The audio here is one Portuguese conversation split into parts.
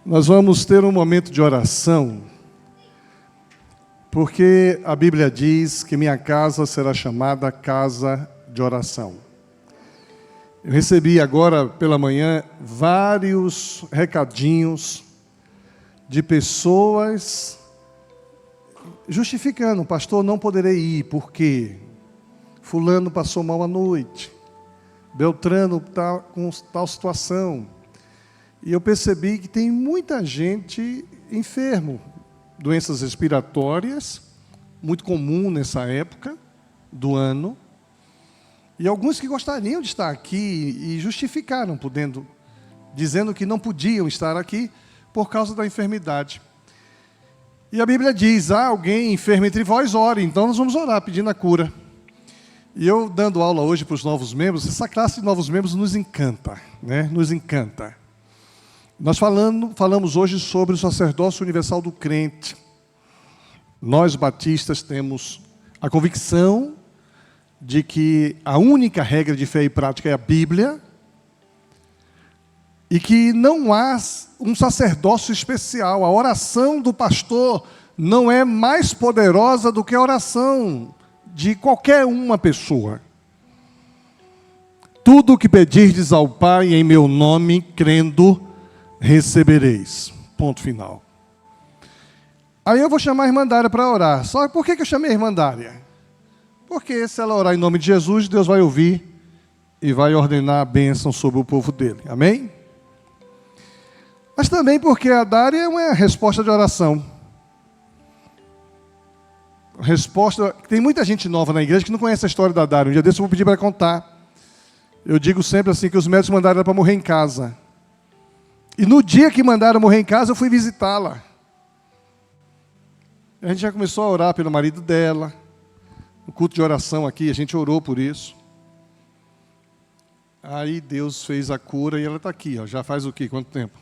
Nós vamos ter um momento de oração, porque a Bíblia diz que minha casa será chamada casa de oração. Eu recebi agora pela manhã vários recadinhos de pessoas justificando: pastor, não poderei ir, porque fulano passou mal à noite, Beltrano está com tal situação. E eu percebi que tem muita gente enfermo, doenças respiratórias, muito comum nessa época do ano, e alguns que gostariam de estar aqui e justificaram, dizendo que não podiam estar aqui por causa da enfermidade. E a Bíblia diz: alguém enfermo entre vós, ore. Então nós vamos orar pedindo a cura. E eu dando aula hoje para os novos membros, essa classe de novos membros nos encanta, né? Nos encanta. Nós falamos hoje sobre o sacerdócio universal do crente. Nós batistas temos a convicção de que a única regra de fé e prática é a Bíblia, e que não há um sacerdócio especial. A oração do pastor não é mais poderosa do que a oração de qualquer uma pessoa. Tudo o que pedirdes ao Pai em meu nome, crendo, recebereis. Ponto final. Aí eu vou chamar a irmã Dária para orar. Só por que eu chamei a irmã Dária? Porque se ela orar em nome de Jesus, Deus vai ouvir e vai ordenar a bênção sobre o povo dele. Amém? Mas também porque a Dária é uma resposta de oração. Tem muita gente nova na igreja que não conhece a história da Dária. Um dia desse eu vou pedir para contar. Eu digo sempre assim que os médicos mandaram ela para morrer em casa. E no dia que mandaram morrer em casa, eu fui visitá-la. A gente já começou a orar pelo marido dela. No culto de oração aqui, a gente orou por isso. Aí Deus fez a cura e ela está aqui. Já faz o quê? Quanto tempo?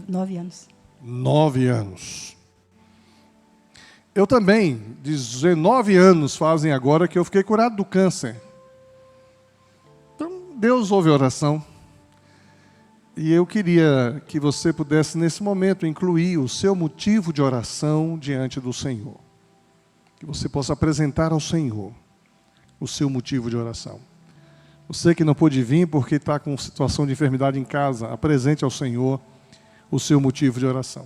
9 anos. 9 anos. Eu também, 19 anos fazem agora que eu fiquei curado do câncer. Então, Deus ouve a oração. E eu queria que você pudesse, nesse momento, incluir o seu motivo de oração diante do Senhor. Que você possa apresentar ao Senhor o seu motivo de oração. Você que não pôde vir porque está com situação de enfermidade em casa, apresente ao Senhor o seu motivo de oração.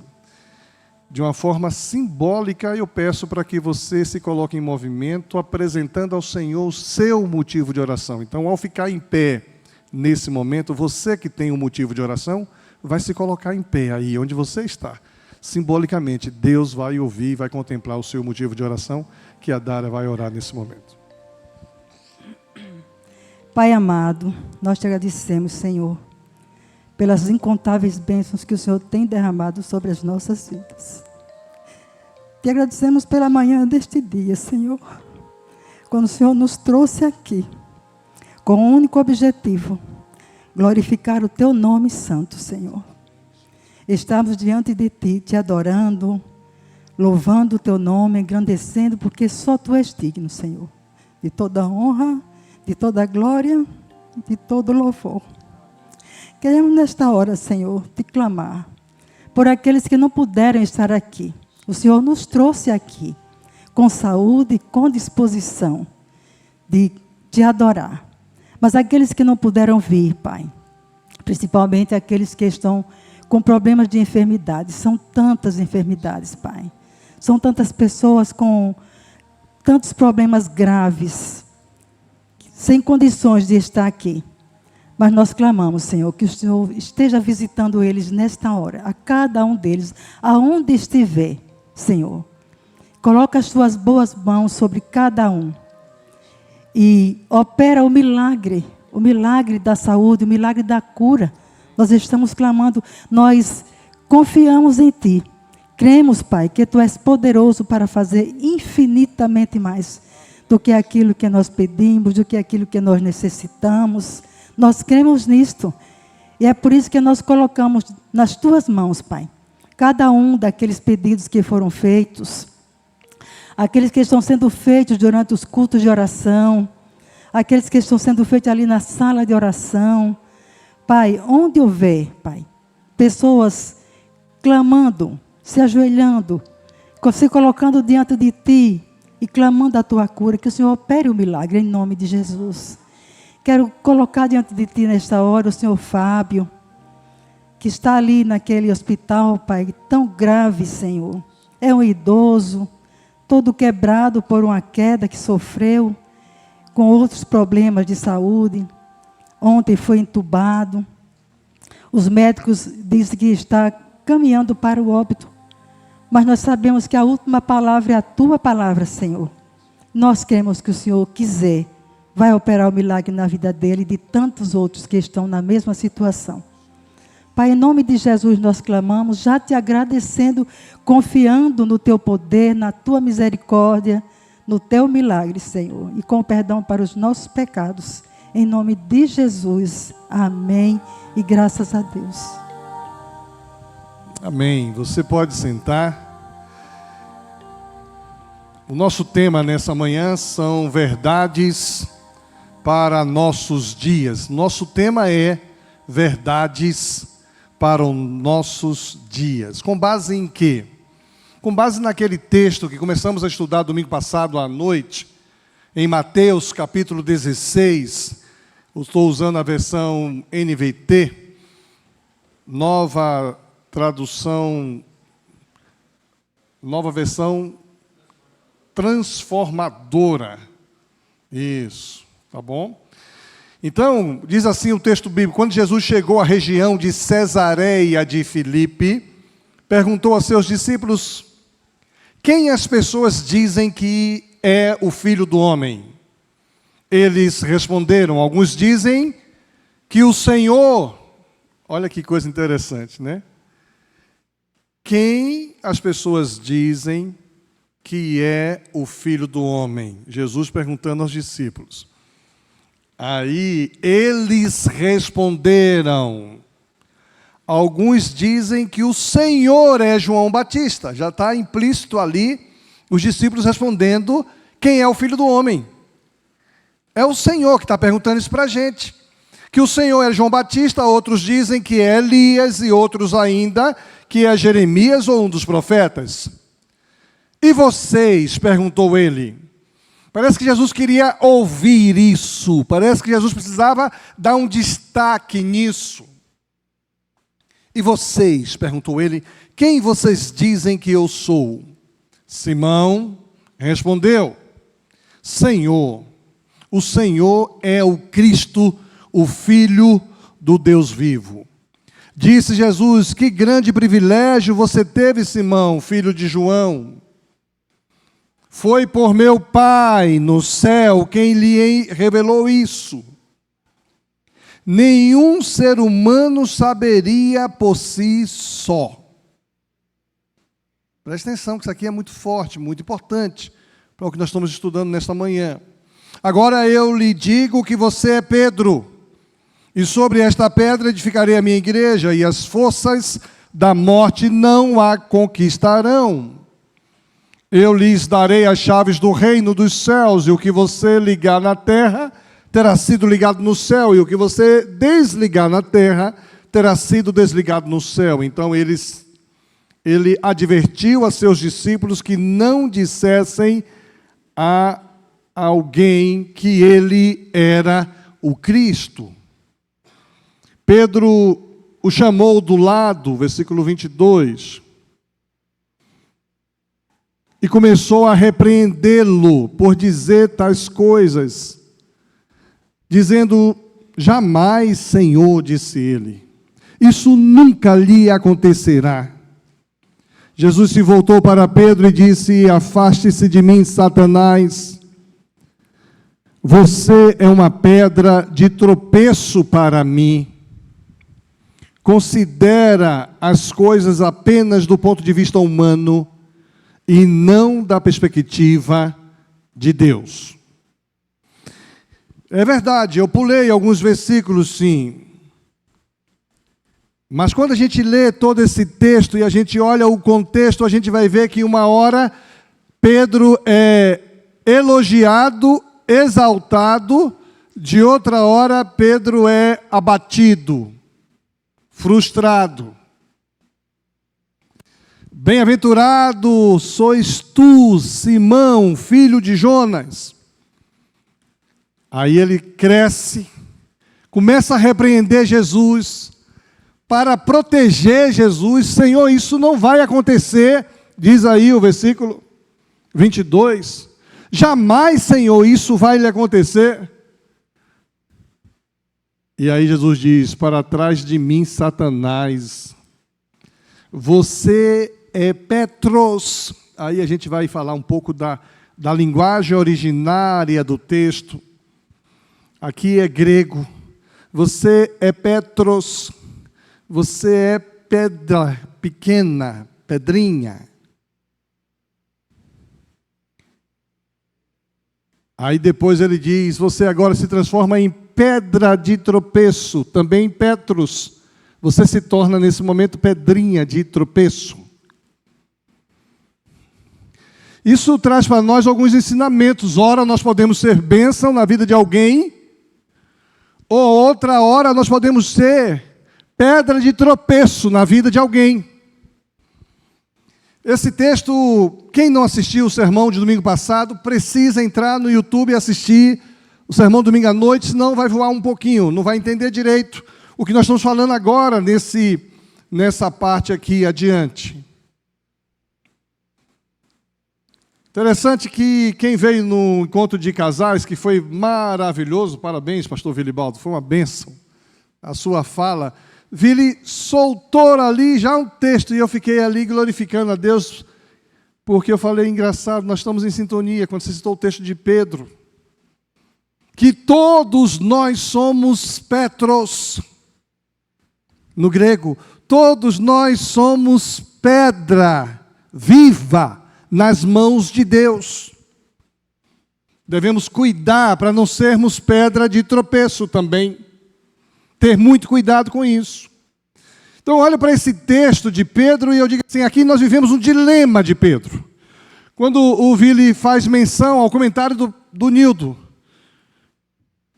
De uma forma simbólica, eu peço para que você se coloque em movimento, apresentando ao Senhor o seu motivo de oração. Então, ao ficar em pé, nesse momento, você que tem um motivo de oração, vai se colocar em pé aí, onde você está. Simbolicamente, Deus vai ouvir e vai contemplar o seu motivo de oração, que a Dária vai orar nesse momento. Pai amado, nós te agradecemos, Senhor, pelas incontáveis bênçãos que o Senhor tem derramado sobre as nossas vidas. Te agradecemos pela manhã deste dia, Senhor, quando o Senhor nos trouxe aqui, com o único objetivo, glorificar o Teu nome santo, Senhor. Estamos diante de Ti, Te adorando, louvando o Teu nome, engrandecendo, porque só Tu és digno, Senhor, de toda honra, de toda glória, de todo louvor. Queremos nesta hora, Senhor, Te clamar por aqueles que não puderam estar aqui. O Senhor nos trouxe aqui, com saúde e com disposição de Te adorar. Mas aqueles que não puderam vir, Pai, principalmente aqueles que estão com problemas de enfermidade, são tantas enfermidades, Pai. São tantas pessoas com tantos problemas graves, sem condições de estar aqui. Mas nós clamamos, Senhor, que o Senhor esteja visitando eles nesta hora, a cada um deles, aonde estiver, Senhor. Coloca as Tuas boas mãos sobre cada um. E opera o milagre da saúde, o milagre da cura. Nós estamos clamando, nós confiamos em Ti. Cremos, Pai, que Tu és poderoso para fazer infinitamente mais do que aquilo que nós pedimos, do que aquilo que nós necessitamos. Nós cremos nisto. E é por isso que nós colocamos nas Tuas mãos, Pai, cada um daqueles pedidos que foram feitos, aqueles que estão sendo feitos durante os cultos de oração, aqueles que estão sendo feitos ali na sala de oração. Pai, onde houver, Pai, pessoas clamando, se ajoelhando, se colocando diante de Ti e clamando a Tua cura, que o Senhor opere o milagre em nome de Jesus. Quero colocar diante de Ti nesta hora o Senhor Fábio, que está ali naquele hospital, Pai, tão grave, Senhor. É um idoso, todo quebrado por uma queda que sofreu, com outros problemas de saúde. Ontem foi entubado. Os médicos dizem que está caminhando para o óbito. Mas nós sabemos que a última palavra é a Tua palavra, Senhor. Nós queremos que o Senhor quiser, vai operar o milagre na vida dele e de tantos outros que estão na mesma situação. Pai, em nome de Jesus nós clamamos, já Te agradecendo, confiando no Teu poder, na Tua misericórdia, no Teu milagre, Senhor. E com perdão para os nossos pecados. Em nome de Jesus. Amém. E graças a Deus. Amém. Você pode sentar. O nosso tema nessa manhã são verdades para nossos dias. Nosso tema é verdades para os nossos dias. Com base em quê? Com base naquele texto que começamos a estudar domingo passado à noite, em Mateus capítulo 16, eu estou usando a versão NVT, nova tradução, nova versão transformadora. Isso, tá bom? Então, diz assim o texto bíblico: quando Jesus chegou à região de Cesareia de Filipe, perguntou a seus discípulos: quem as pessoas dizem que é o Filho do Homem? Eles responderam: alguns dizem que o Senhor... Olha que coisa interessante, né? Quem as pessoas dizem que é o Filho do Homem? Jesus perguntando aos discípulos. Aí eles responderam: alguns dizem que o Senhor é João Batista. Já está implícito ali os discípulos respondendo: quem é o Filho do Homem? É o Senhor que está perguntando isso para a gente. Que o Senhor é João Batista, outros dizem que é Elias e outros ainda que é Jeremias ou um dos profetas. E vocês? Perguntou ele. Parece que Jesus queria ouvir isso. Parece que Jesus precisava dar um destaque nisso. E vocês? Perguntou ele. Quem vocês dizem que eu sou? Simão respondeu: Senhor, o Senhor é o Cristo, o Filho do Deus vivo. Disse Jesus: que grande privilégio você teve, Simão, filho de João. Foi por meu Pai no céu quem lhe revelou isso. Nenhum ser humano saberia por si só. Preste atenção que isso aqui é muito forte, muito importante para o que nós estamos estudando nesta manhã. Agora eu lhe digo que você é Pedro, e sobre esta pedra edificarei a minha igreja, e as forças da morte não a conquistarão. Eu lhes darei as chaves do reino dos céus, e o que você ligar na terra terá sido ligado no céu, e o que você desligar na terra terá sido desligado no céu. Então ele advertiu a seus discípulos que não dissessem a alguém que ele era o Cristo. Pedro o chamou do lado, versículo 22, e começou a repreendê-lo por dizer tais coisas, dizendo: jamais, Senhor, disse ele, isso nunca lhe acontecerá. Jesus se voltou para Pedro e disse: afaste-se de mim, Satanás. Você é uma pedra de tropeço para mim. Considera as coisas apenas do ponto de vista humano e não da perspectiva de Deus. É verdade, eu pulei alguns versículos, sim. Mas quando a gente lê todo esse texto e a gente olha o contexto, a gente vai ver que uma hora Pedro é elogiado, exaltado, de outra hora Pedro é abatido, frustrado. Bem-aventurado sois tu, Simão, filho de Jonas. Aí ele cresce, começa a repreender Jesus, para proteger Jesus. Senhor, isso não vai acontecer, diz aí o versículo 22. Jamais, Senhor, isso vai lhe acontecer. E aí Jesus diz: para trás de mim, Satanás, você é Petros. Aí a gente vai falar um pouco da linguagem originária do texto. Aqui é grego. Você é Petros, você é pedra pequena, pedrinha. Aí depois ele diz: você agora se transforma em pedra de tropeço, também Petros. Você se torna nesse momento pedrinha de tropeço. Isso traz para nós alguns ensinamentos. Ora, nós podemos ser bênção na vida de alguém, ou outra hora nós podemos ser pedra de tropeço na vida de alguém. Esse texto, quem não assistiu o sermão de domingo passado, precisa entrar no YouTube e assistir o sermão domingo à noite, senão vai voar um pouquinho, não vai entender direito o que nós estamos falando agora nessa parte aqui adiante. Interessante que quem veio no encontro de casais, que foi maravilhoso, parabéns, pastor Vilibaldo, foi uma bênção a sua fala. Vili soltou ali já um texto, e eu fiquei ali glorificando a Deus, porque eu falei: engraçado, nós estamos em sintonia, quando você citou o texto de Pedro, que todos nós somos Petros, no grego, todos nós somos pedra viva nas mãos de Deus. Devemos cuidar para não sermos pedra de tropeço também. Ter muito cuidado com isso. Então, olha para esse texto de Pedro e eu digo assim: aqui nós vivemos um dilema de Pedro. Quando o Vili faz menção ao comentário do Nildo,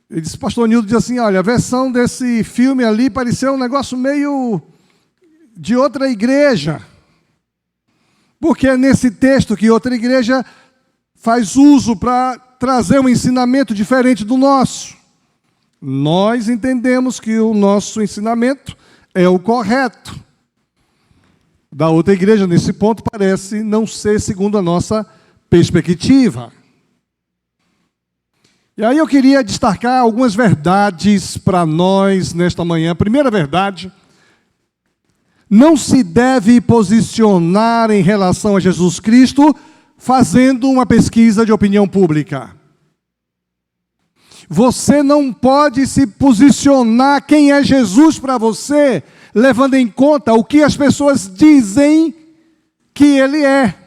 ele disse, pastor Nildo diz assim: olha, a versão desse filme ali pareceu um negócio meio de outra igreja. Porque é nesse texto que outra igreja faz uso para trazer um ensinamento diferente do nosso. Nós entendemos que o nosso ensinamento é o correto. Da outra igreja, nesse ponto, parece não ser segundo a nossa perspectiva. E aí eu queria destacar algumas verdades para nós nesta manhã. Primeira verdade: não se deve posicionar em relação a Jesus Cristo fazendo uma pesquisa de opinião pública. Você não pode se posicionar quem é Jesus para você, levando em conta o que as pessoas dizem que Ele é.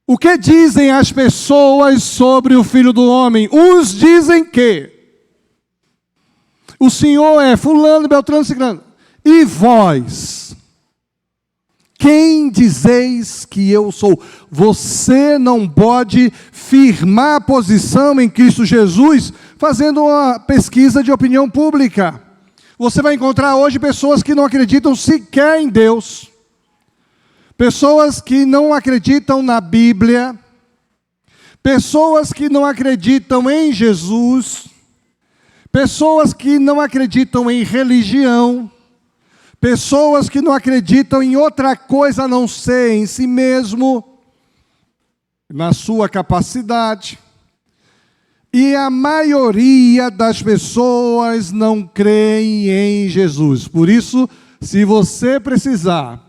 O que dizem as pessoas sobre o Filho do Homem? Uns dizem que o Senhor é fulano, beltrano, ciclano. E vós? Quem dizeis que eu sou? Você não pode firmar a posição em Cristo Jesus fazendo uma pesquisa de opinião pública. Você vai encontrar hoje pessoas que não acreditam sequer em Deus. Pessoas que não acreditam na Bíblia. Pessoas que não acreditam em Jesus. Pessoas que não acreditam em religião. Pessoas que não acreditam em outra coisa a não ser em si mesmo, na sua capacidade. E a maioria das pessoas não creem em Jesus. Por isso, se você precisar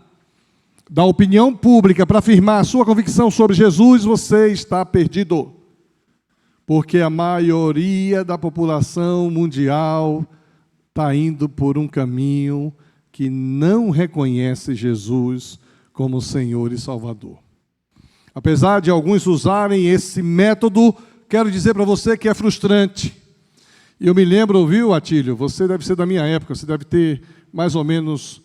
da opinião pública para afirmar a sua convicção sobre Jesus, você está perdido. Porque a maioria da população mundial está indo por um caminho que não reconhece Jesus como Senhor e Salvador. Apesar de alguns usarem esse método, quero dizer para você que é frustrante. E eu me lembro, viu, Atílio, você deve ser da minha época, você deve ter mais ou menos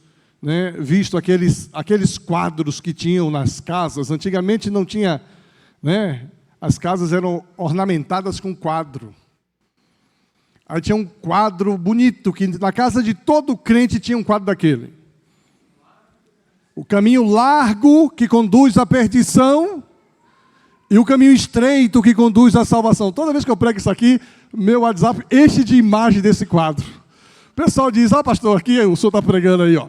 visto aqueles quadros que tinham nas casas. Antigamente não tinha, as casas eram ornamentadas com quadro. Aí tinha um quadro bonito, que na casa de todo crente tinha um quadro daquele. O caminho largo que conduz à perdição e o caminho estreito que conduz à salvação. Toda vez que eu prego isso aqui, meu WhatsApp enche de imagem desse quadro. O pessoal diz, pastor, aqui o senhor está pregando aí, ó.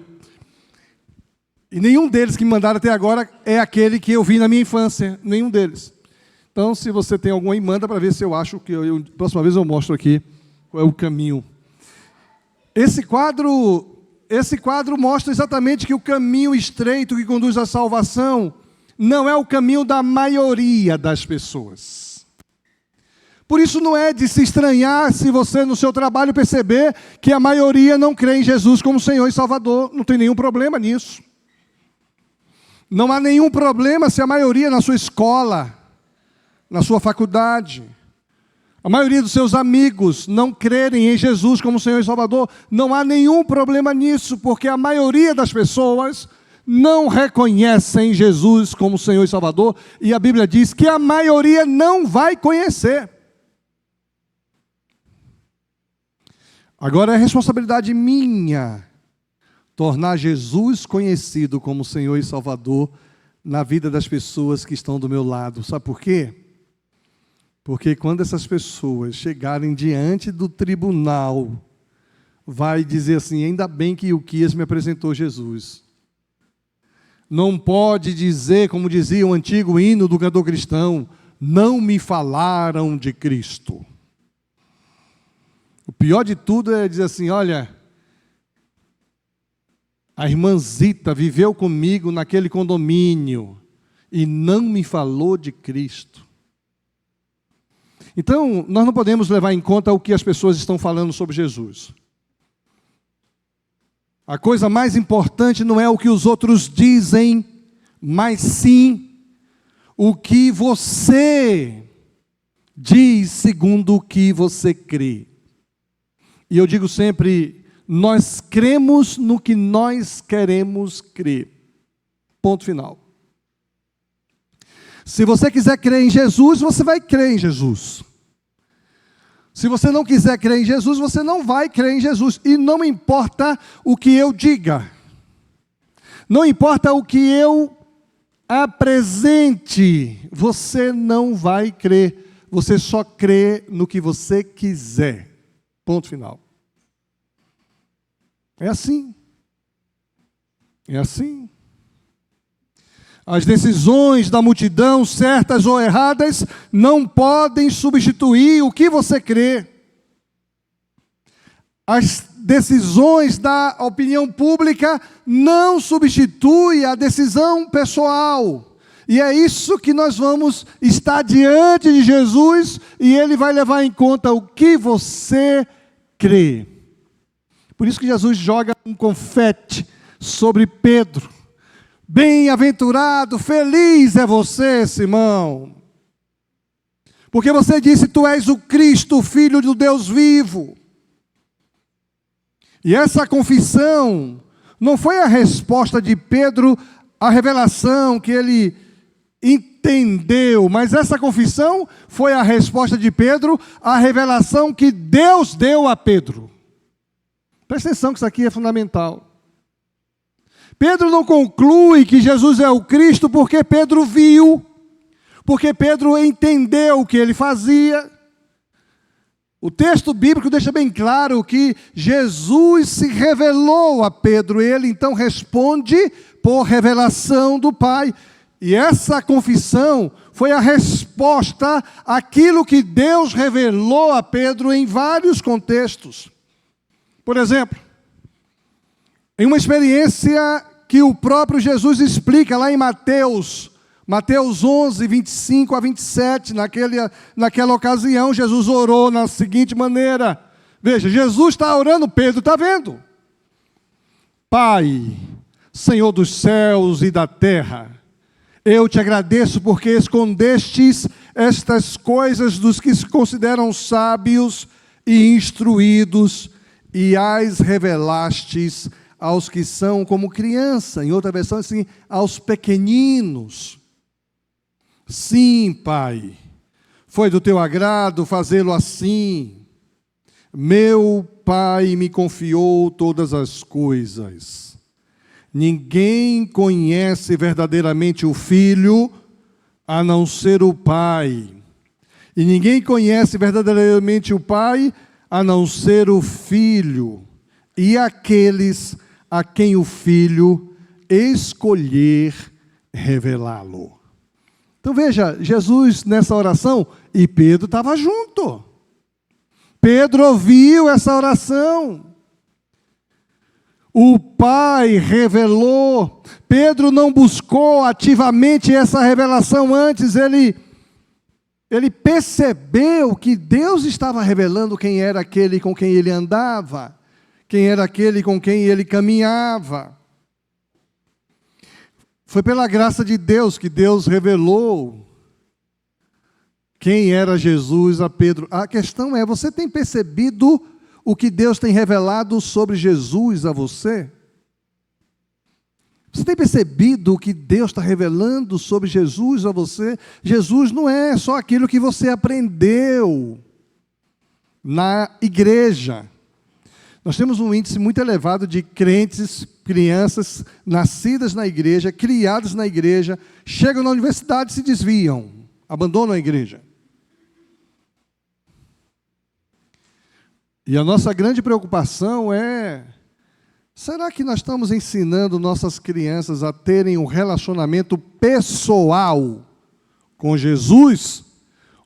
E nenhum deles que me mandaram até agora é aquele que eu vi na minha infância. Nenhum deles. Então, se você tem algum aí, manda para ver se eu acho que próxima vez eu mostro aqui qual é o caminho. Esse quadro mostra exatamente que o caminho estreito que conduz à salvação não é o caminho da maioria das pessoas. Por isso não é de se estranhar se você no seu trabalho perceber que a maioria não crê em Jesus como Senhor e Salvador. Não tem nenhum problema nisso. Não há nenhum problema se a maioria na sua escola, na sua faculdade, a maioria dos seus amigos não crerem em Jesus como Senhor e Salvador. Não há nenhum problema nisso, porque a maioria das pessoas não reconhecem Jesus como Senhor e Salvador, e a Bíblia diz que a maioria não vai conhecer. Agora é responsabilidade minha tornar Jesus conhecido como Senhor e Salvador na vida das pessoas que estão do meu lado. Sabe por quê? Porque quando essas pessoas chegarem diante do tribunal, vai dizer assim, ainda bem que o Quias me apresentou Jesus. Não pode dizer, como dizia o antigo hino do cantor cristão, não me falaram de Cristo. O pior de tudo é dizer assim, olha, a irmã Zita viveu comigo naquele condomínio e não me falou de Cristo. Então, nós não podemos levar em conta o que as pessoas estão falando sobre Jesus. A coisa mais importante não é o que os outros dizem, mas sim o que você diz segundo o que você crê. E eu digo sempre, nós cremos no que nós queremos crer. Ponto final. Se você quiser crer em Jesus, você vai crer em Jesus. Se você não quiser crer em Jesus, você não vai crer em Jesus. E não importa o que eu diga. Não importa o que eu apresente. Você não vai crer. Você só crê no que você quiser. Ponto final. É assim. É assim. As decisões da multidão, certas ou erradas, não podem substituir o que você crê. As decisões da opinião pública não substituem a decisão pessoal. E é isso que nós vamos estar diante de Jesus e Ele vai levar em conta o que você crê. Por isso que Jesus joga um confete sobre Pedro. Bem-aventurado, feliz é você, Simão. Porque você disse, tu és o Cristo, o Filho do Deus vivo. E essa confissão não foi a resposta de Pedro à revelação que ele entendeu, mas essa confissão foi a resposta de Pedro à revelação que Deus deu a Pedro. Presta atenção que isso aqui é fundamental. Pedro não conclui que Jesus é o Cristo porque Pedro viu, porque Pedro entendeu o que ele fazia. O texto bíblico deixa bem claro que Jesus se revelou a Pedro, e ele então responde por revelação do Pai. E essa confissão foi a resposta àquilo que Deus revelou a Pedro em vários contextos. Por exemplo, em uma experiência que o próprio Jesus explica lá em Mateus 11, 25 a 27, naquela ocasião, Jesus orou na seguinte maneira. Veja, Jesus está orando, Pedro está vendo. Pai, Senhor dos céus e da terra, eu te agradeço porque escondestes estas coisas dos que se consideram sábios e instruídos e as revelastes aos que são como criança. Em outra versão, assim, aos pequeninos. Sim, Pai, foi do teu agrado fazê-lo assim. Meu Pai me confiou todas as coisas. Ninguém conhece verdadeiramente o Filho, a não ser o Pai. E ninguém conhece verdadeiramente o Pai, a não ser o Filho. E aqueles a quem o Filho escolher revelá-lo. Então veja, Jesus nessa oração, e Pedro estava junto. Pedro ouviu essa oração. O Pai revelou. Pedro não buscou ativamente essa revelação antes, ele percebeu que Deus estava revelando quem era aquele com quem ele andava, quem era aquele com quem ele caminhava. Foi pela graça de Deus que Deus revelou quem era Jesus a Pedro. A questão é, você tem percebido o que Deus tem revelado sobre Jesus a você? Você tem percebido o que Deus está revelando sobre Jesus a você? Jesus não é só aquilo que você aprendeu na igreja. Nós temos um índice muito elevado de crentes, crianças nascidas na igreja, criadas na igreja, chegam na universidade e se desviam, abandonam a igreja. E a nossa grande preocupação é: será que nós estamos ensinando nossas crianças a terem um relacionamento pessoal com Jesus?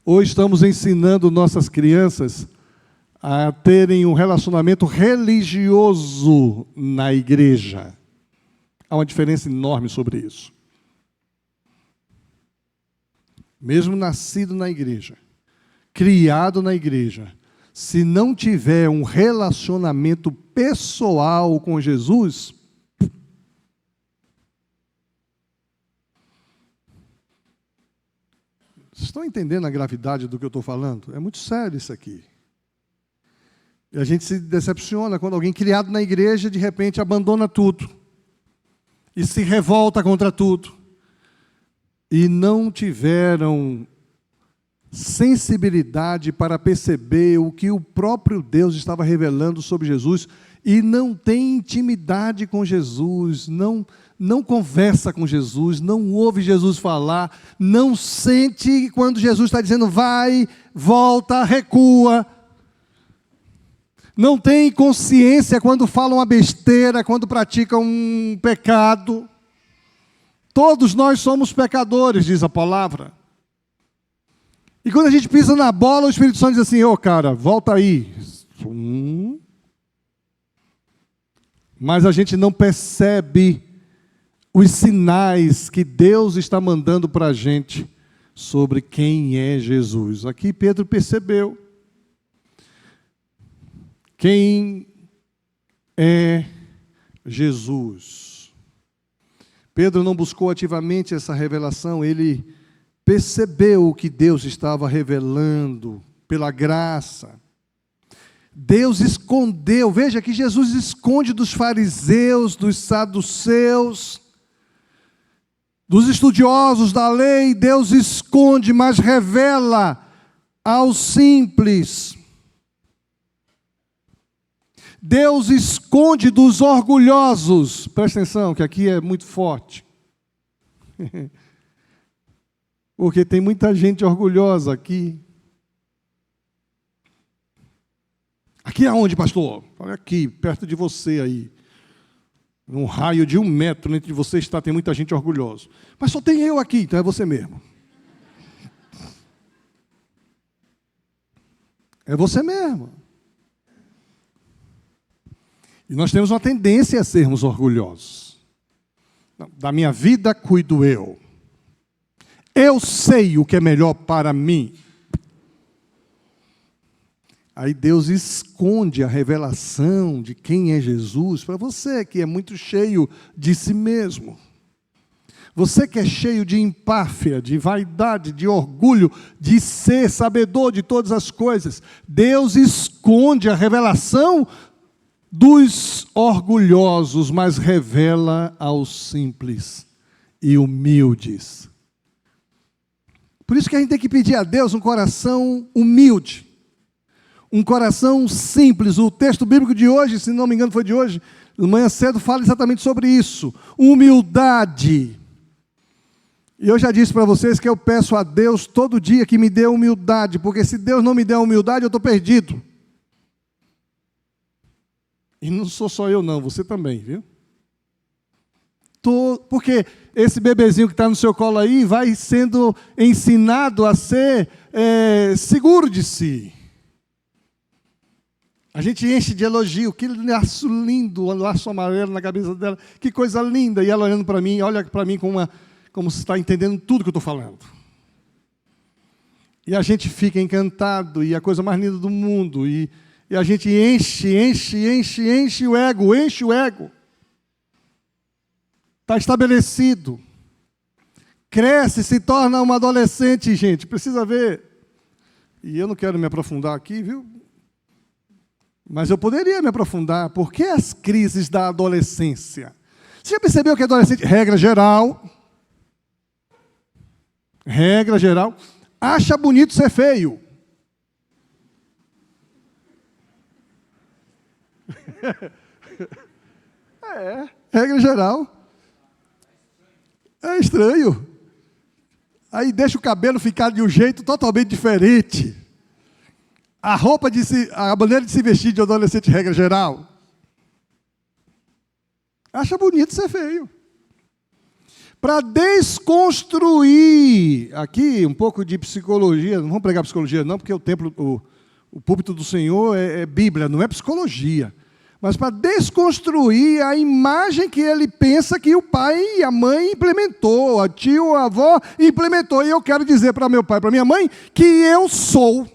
Ou estamos ensinando nossas crianças a terem um relacionamento religioso na igreja? Há uma diferença enorme sobre isso. Mesmo nascido na igreja, criado na igreja, se não tiver um relacionamento pessoal com Jesus, vocês estão entendendo a gravidade do que eu estou falando? É muito sério isso aqui. E a gente se decepciona quando alguém criado na igreja, de repente, abandona tudo. E se revolta contra tudo. E não tiveram sensibilidade para perceber o que o próprio Deus estava revelando sobre Jesus, e não tem intimidade com Jesus, não conversa com Jesus, não ouve Jesus falar, não sente quando Jesus está dizendo vai, volta, recua, não tem consciência quando fala uma besteira, quando pratica um pecado. Todos nós somos pecadores, diz a palavra. E quando a gente pisa na bola, o Espírito Santo diz assim: ô cara, volta aí. Mas a gente não percebe os sinais que Deus está mandando para a gente sobre quem é Jesus. Aqui Pedro percebeu. Quem é Jesus? Pedro não buscou ativamente essa revelação, ele percebeu o que Deus estava revelando pela graça. Deus escondeu, veja que Jesus esconde dos fariseus, dos saduceus, dos estudiosos da lei. Deus esconde, mas revela aos simples. Deus esconde dos orgulhosos. Presta atenção, que aqui é muito forte. Porque tem muita gente orgulhosa aqui. Aqui aonde, pastor? Olha aqui, perto de você aí. Num raio de 1 metro entre você está, tem muita gente orgulhosa. Mas só tem eu aqui, então é você mesmo. É você mesmo. E nós temos uma tendência a sermos orgulhosos. Da minha vida cuido eu. Eu sei o que é melhor para mim. Aí Deus esconde a revelação de quem é Jesus para você que é muito cheio de si mesmo. Você que é cheio de empáfia, de vaidade, de orgulho, de ser sabedor de todas as coisas. Deus esconde a revelação dos orgulhosos, mas revela aos simples e humildes. Por isso que a gente tem que pedir a Deus um coração humilde, um coração simples. O texto bíblico de hoje, se não me engano foi de hoje, Manhã Cedo fala exatamente sobre isso. Humildade. E eu já disse para vocês que eu peço a Deus todo dia que me dê humildade, porque se Deus não me der humildade, eu estou perdido. E não sou só eu não, você também, viu? Porque esse bebezinho que está no seu colo aí vai sendo ensinado a ser seguro de si. A gente enche de elogio, que laço lindo, um laço amarelo na cabeça dela, que coisa linda. E ela olhando para mim, olha para mim como se está entendendo tudo que eu estou falando. E a gente fica encantado, e a coisa mais linda do mundo. E a gente enche o ego, Está estabelecido. Cresce, se torna uma adolescente, gente. Precisa ver. E eu não quero me aprofundar aqui, viu? Mas eu poderia me aprofundar. Por que as crises da adolescência? Você já percebeu que adolescente, regra geral, acha bonito ser feio. Regra geral. É estranho. Aí deixa o cabelo ficar de um jeito totalmente diferente. A maneira de se vestir de adolescente, regra geral. Acha bonito ser feio. Para desconstruir, aqui um pouco de psicologia, não vamos pregar psicologia não, porque o púlpito do Senhor é Bíblia, não é psicologia. Mas para desconstruir a imagem que ele pensa que o pai e a mãe implementou, a tio, a avó implementou. E eu quero dizer para meu pai, para minha mãe, que eu sou.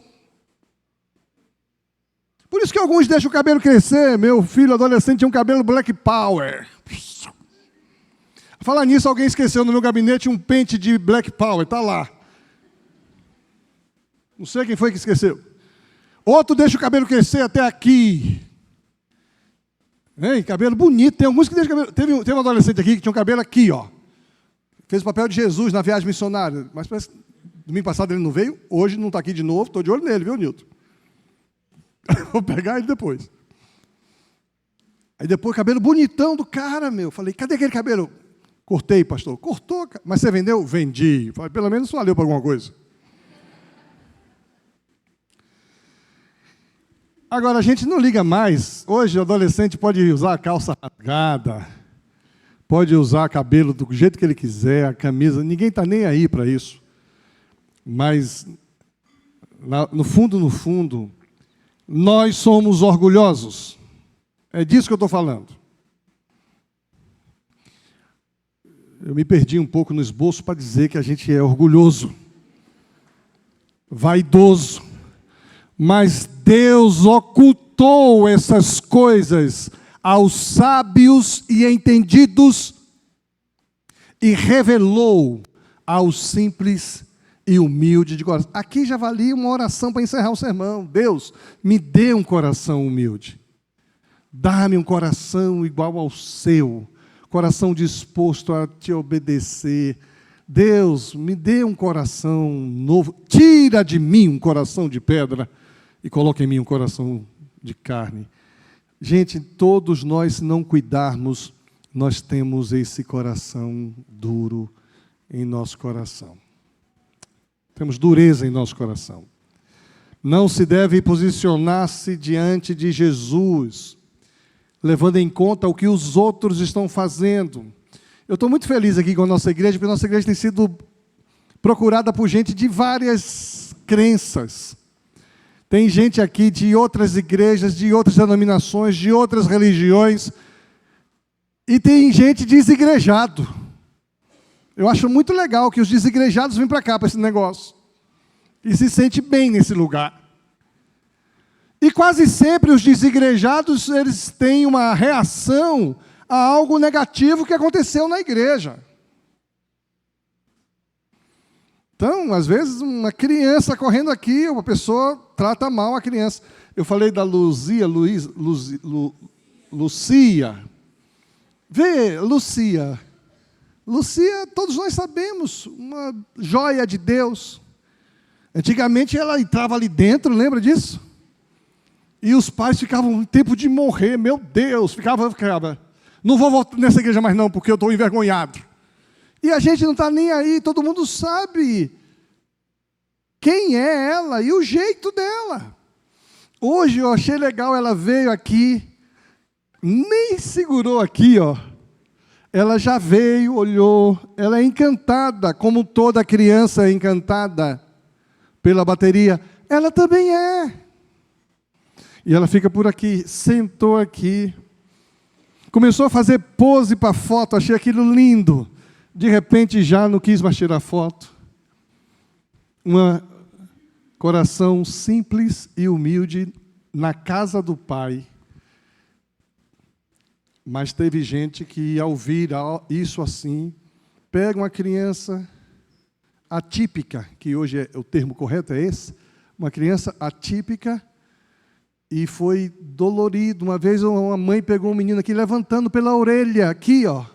Por isso que alguns deixam o cabelo crescer. Meu filho adolescente tinha um cabelo Black Power. Falar nisso, alguém esqueceu no meu gabinete um pente de Black Power, está lá. Não sei quem foi que esqueceu. Outro deixa o cabelo crescer até aqui. Cabelo bonito, tem alguns que deixam cabelo. Teve um adolescente aqui que tinha um cabelo aqui, ó. Fez o papel de Jesus na viagem missionária. Mas parece, domingo passado ele não veio, hoje não está aqui de novo, estou de olho nele, viu, Nilton? Vou pegar ele depois. Aí depois, cabelo bonitão do cara, meu. Falei, cadê aquele cabelo? Cortei, pastor. Cortou, mas você vendeu? Vendi. Falei, pelo menos valeu para alguma coisa. Agora, a gente não liga mais. Hoje, o adolescente pode usar a calça rasgada, pode usar cabelo do jeito que ele quiser, a camisa, ninguém está nem aí para isso. Mas, no fundo, nós somos orgulhosos. É disso que eu estou falando. Eu me perdi um pouco no esboço para dizer que a gente é orgulhoso, vaidoso. Mas Deus ocultou essas coisas aos sábios e entendidos e revelou aos simples e humildes de coração. Aqui já valia uma oração para encerrar o sermão. Deus, me dê um coração humilde. Dá-me um coração igual ao seu, coração disposto a te obedecer. Deus, me dê um coração novo. Tira de mim um coração de pedra e coloca em mim um coração de carne. Gente, todos nós, se não cuidarmos, nós temos esse coração duro em nosso coração. Temos dureza em nosso coração. Não se deve posicionar-se diante de Jesus, levando em conta o que os outros estão fazendo. Eu estou muito feliz aqui com a nossa igreja, porque a nossa igreja tem sido procurada por gente de várias crenças. Tem gente aqui de outras igrejas, de outras denominações, de outras religiões. E tem gente desigrejado. Eu acho muito legal que os desigrejados vêm para cá, para esse negócio. E se sente bem nesse lugar. E quase sempre os desigrejados, eles têm uma reação a algo negativo que aconteceu na igreja. Então, às vezes, uma criança correndo aqui, uma pessoa trata mal a criança. Eu falei da Lucia. Vê, Lucia. Lucia, todos nós sabemos, uma joia de Deus. Antigamente ela entrava ali dentro, lembra disso? E os pais ficavam em tempo de morrer, meu Deus, ficava. Não vou voltar nessa igreja mais não, porque eu estou envergonhado. E a gente não está nem aí, todo mundo sabe quem é ela e o jeito dela. Hoje eu achei legal, ela veio aqui, nem segurou aqui, ó. Ela já veio, olhou, ela é encantada, como toda criança é encantada pela bateria. Ela também é. E ela fica por aqui, sentou aqui. Começou a fazer pose para foto, achei aquilo lindo. De repente já não quis mais tirar foto. Um coração simples e humilde na casa do Pai. Mas teve gente que, ao ouvir isso assim, pega uma criança atípica, que hoje o termo correto é esse, uma criança atípica, e foi dolorido. Uma vez uma mãe pegou um menino aqui, levantando pela orelha, aqui, ó.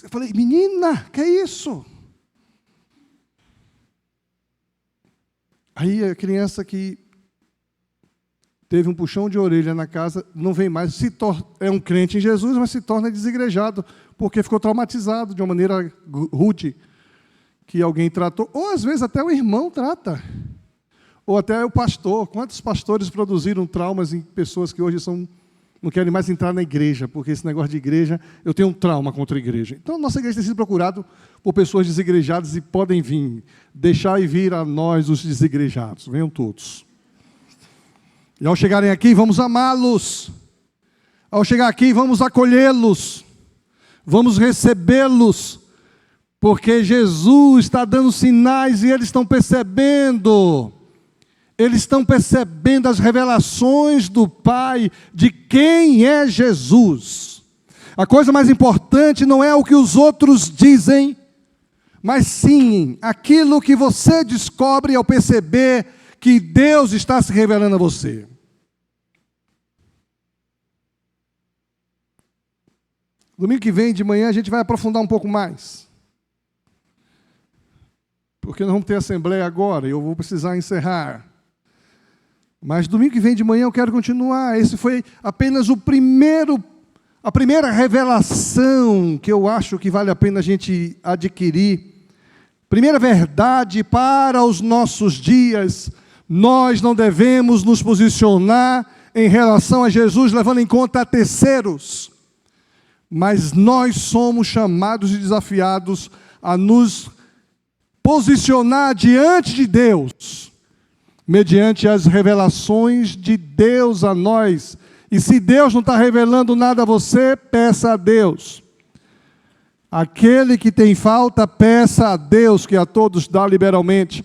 Eu falei, menina, que é isso? Aí a criança que teve um puxão de orelha na casa, não vem mais, é um crente em Jesus, mas se torna desigrejado, porque ficou traumatizado de uma maneira rude, que alguém tratou, ou às vezes até o irmão trata, ou até o pastor. Quantos pastores produziram traumas em pessoas que hoje não querem mais entrar na igreja, porque esse negócio de igreja, eu tenho um trauma contra a igreja. Então, nossa igreja tem sido procurada por pessoas desigrejadas e podem vir, deixar e vir a nós os desigrejados, venham todos. E ao chegarem aqui, vamos amá-los. Ao chegar aqui, vamos acolhê-los. Vamos recebê-los. Porque Jesus está dando sinais e eles estão percebendo. Eles estão percebendo as revelações do Pai de quem é Jesus. A coisa mais importante não é o que os outros dizem, mas sim aquilo que você descobre ao perceber que Deus está se revelando a você. Domingo que vem de manhã a gente vai aprofundar um pouco mais. Porque nós vamos ter assembleia agora e eu vou precisar encerrar. Mas domingo que vem de manhã eu quero continuar. Esse foi apenas a primeira revelação que eu acho que vale a pena a gente adquirir. Primeira verdade para os nossos dias. Nós não devemos nos posicionar em relação a Jesus levando em conta terceiros, mas nós somos chamados e desafiados a nos posicionar diante de Deus, mediante as revelações de Deus a nós. E se Deus não está revelando nada a você, peça a Deus. Aquele que tem falta, peça a Deus, que a todos dá liberalmente.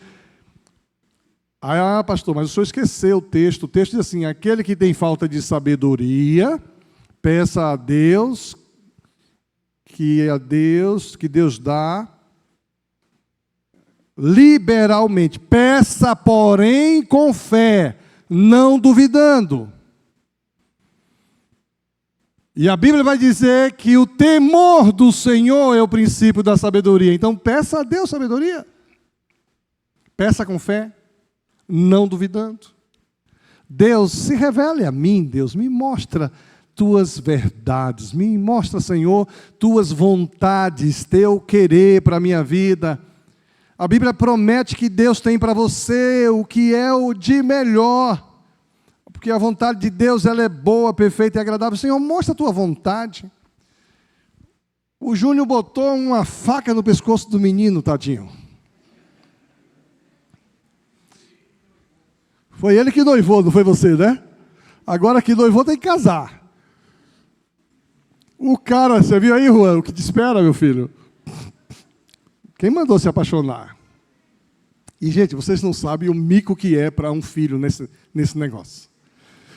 Ah, pastor, mas o senhor esqueceu o texto. O texto diz assim: aquele que tem falta de sabedoria, peça a Deus, que Deus dá liberalmente. Peça, porém, com fé, não duvidando. E a Bíblia vai dizer que o temor do Senhor é o princípio da sabedoria. Então, peça a Deus sabedoria. Peça com fé, não duvidando. Deus, se revele a mim, Deus, me mostra tuas verdades, me mostra, Senhor, tuas vontades, teu querer para a minha vida. A Bíblia promete que Deus tem para você o que é o de melhor, porque a vontade de Deus ela é boa, perfeita e agradável. Senhor, mostra a tua vontade. O Júnior botou uma faca no pescoço do menino, tadinho. Foi ele que noivou, não foi você, né? Agora que noivou tem que casar. O cara, você viu aí, Juan, o que te espera, meu filho? Quem mandou se apaixonar? E, gente, vocês não sabem o mico que é para um filho nesse negócio.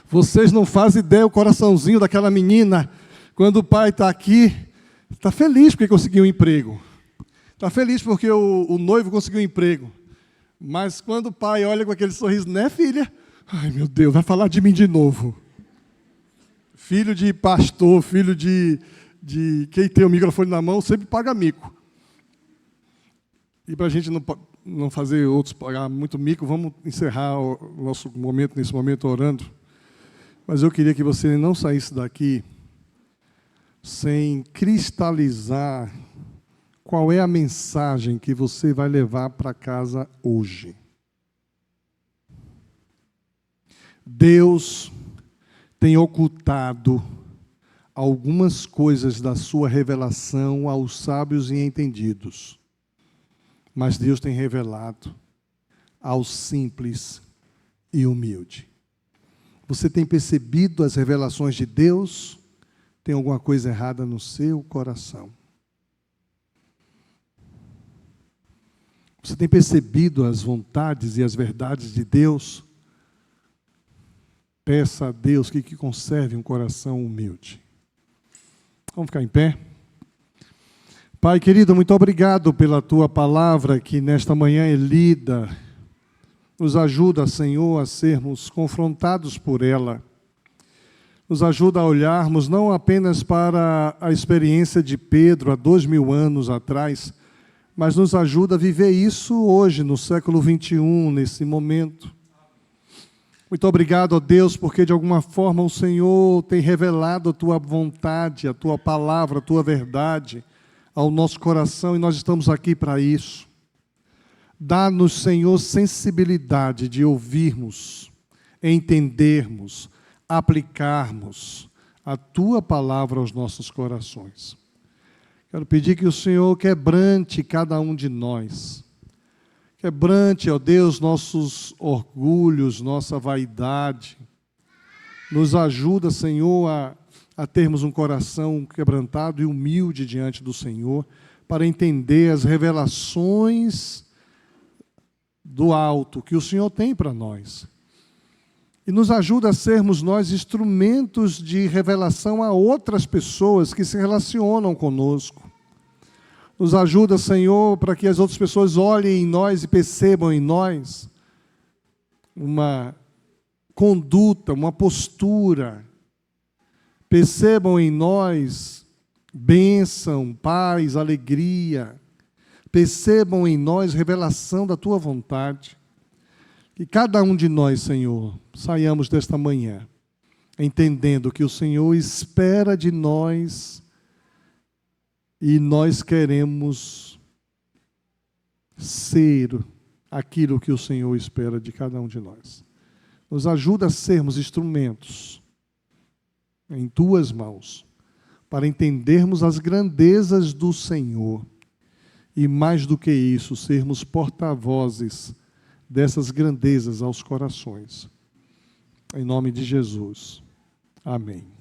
Vocês não fazem ideia o coraçãozinho daquela menina, quando o pai está aqui, está feliz porque conseguiu um emprego. Está feliz porque o noivo conseguiu um emprego. Mas quando o pai olha com aquele sorriso, né, filha? Ai, meu Deus, vai falar de mim de novo. Filho de pastor, filho de quem tem o microfone na mão, sempre paga mico. E para a gente não não fazer outros pagar muito mico, vamos encerrar o nosso momento, nesse momento, orando. Mas eu queria que você não saísse daqui sem cristalizar qual é a mensagem que você vai levar para casa hoje. Deus tem ocultado algumas coisas da sua revelação aos sábios e entendidos, mas Deus tem revelado aos simples e humildes. Você tem percebido as revelações de Deus? Tem alguma coisa errada no seu coração? Você tem percebido as vontades e as verdades de Deus? Peça a Deus que conserve um coração humilde. Vamos ficar em pé? Pai querido, muito obrigado pela Tua palavra que nesta manhã é lida. Nos ajuda, Senhor, a sermos confrontados por ela. Nos ajuda a olharmos não apenas para a experiência de Pedro há 2000 anos atrás, mas nos ajuda a viver isso hoje, no século 21, nesse momento. Muito obrigado, ó Deus, porque de alguma forma o Senhor tem revelado a Tua vontade, a Tua palavra, a Tua verdade ao nosso coração e nós estamos aqui para isso. Dá-nos, Senhor, sensibilidade de ouvirmos, entendermos, aplicarmos a Tua palavra aos nossos corações. Quero pedir que o Senhor quebrante cada um de nós. Quebrante, ó Deus, nossos orgulhos, nossa vaidade. Nos ajuda, Senhor, a termos um coração quebrantado e humilde diante do Senhor, para entender as revelações do alto que o Senhor tem para nós. E nos ajuda a sermos nós instrumentos de revelação a outras pessoas que se relacionam conosco. Nos ajuda, Senhor, para que as outras pessoas olhem em nós e percebam em nós uma conduta, uma postura. Percebam em nós bênção, paz, alegria. Percebam em nós revelação da Tua vontade. Que cada um de nós, Senhor, saiamos desta manhã entendendo que o Senhor espera de nós e nós queremos ser aquilo que o Senhor espera de cada um de nós. Nos ajuda a sermos instrumentos em Tuas mãos, para entendermos as grandezas do Senhor e, mais do que isso, sermos porta-vozes dessas grandezas aos corações. Em nome de Jesus. Amém.